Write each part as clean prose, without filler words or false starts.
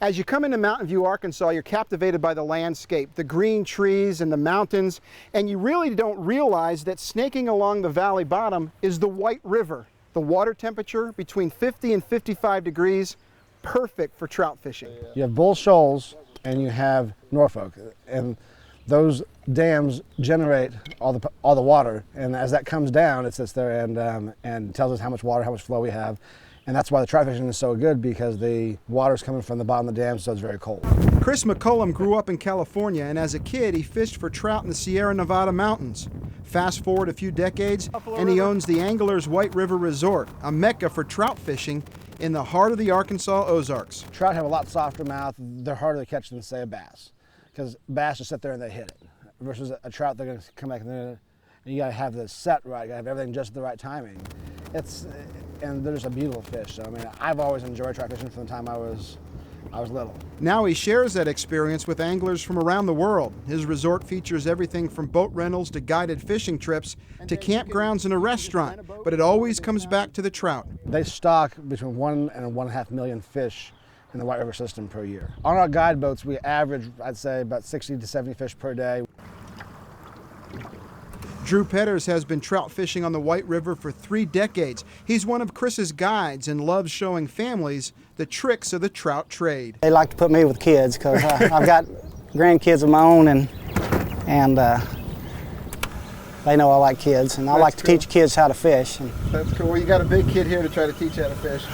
As you come into Mountain View, Arkansas, you're captivated by the landscape, the green trees and the mountains, and you really don't realize that snaking along the valley bottom is the White River. The water temperature between 50 and 55 degrees, perfect for trout fishing. You have Bull Shoals and you have Norfolk, and those dams generate all the water, and as that comes down, it sits there and tells us how much water, how much flow we have. And that's why the trout fishing is so good, because the water's coming from the bottom of the dam, so it's very cold. Chris McCullum grew up in California, and as a kid, he fished for trout in the Sierra Nevada mountains. Fast forward a few decades, and he owns the Anglers White River Resort, a mecca for trout fishing in the heart of the Arkansas Ozarks. Trout have a lot softer mouth. They're harder to catch than, say, a bass, because bass just sit there and they hit it. Versus a trout, they're going to come back and you got to have this set right. You got to have everything just at the right timing. And they're just a beautiful fish. So I mean, I've always enjoyed trout fishing from the time I was little. Now he shares that experience with anglers from around the world. His resort features everything from boat rentals to guided fishing trips to campgrounds and a restaurant, but it always comes back to the trout. They stock between 1 and 1.5 million fish in the White River system per year. On our guide boats, we average, I'd say, about 60 to 70 fish per day. Drew Petters has been trout fishing on the White River for 3 decades. He's one of Chris's guides and loves showing families the tricks of the trout trade. They like to put me with kids because I've got grandkids of my own, and they know I like kids, and I like to teach kids how to fish. That's cool. Well, you got a big kid here to try to teach you how to fish.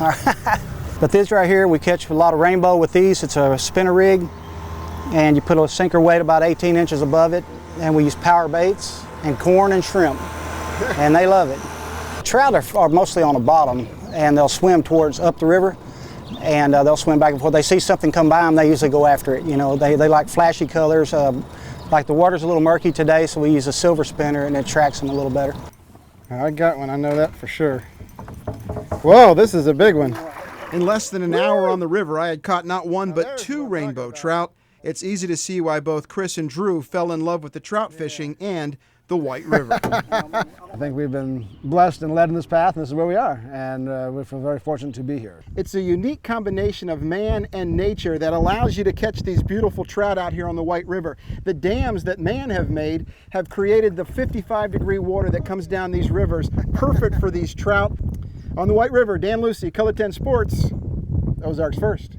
But this right here, we catch a lot of rainbow with these. It's a spinner rig, and you put a sinker weight about 18 inches above it, and we use power baits and corn and shrimp, and they love it. Trout are mostly on the bottom, and they'll swim towards up the river, and they'll swim back and forth. They see something come by them, they usually go after it. You know, they like flashy colors. Like the water's a little murky today, so we use a silver spinner, and it attracts them a little better. I got one, I know that for sure. Whoa, this is a big one. In less than an hour on the river, I had caught not one but 2 rainbow trout. It's easy to see why both Chris and Drew fell in love with the trout fishing and the White River. I think we've been blessed and led in this path, and this is where we are, and we feel very fortunate to be here. It's a unique combination of man and nature that allows you to catch these beautiful trout out here on the White River. The dams that man have made have created the 55-degree water that comes down these rivers, perfect for these trout. On the White River, Dan Lucy, Color 10 Sports, Ozarks First.